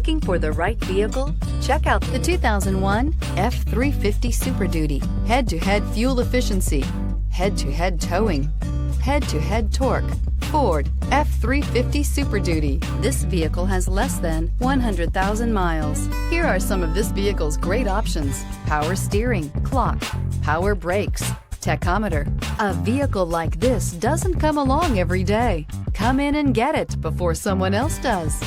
Looking for the right vehicle? Check out the 2001 F-350 Super Duty. Head-to-head fuel efficiency, head-to-head towing, head-to-head torque. Ford F-350 Super Duty. This vehicle has less than 100,000 miles. Here are some of this vehicle's great options: power steering, clock, power brakes, tachometer. A vehicle like this doesn't come along every day. Come in and get it before someone else does.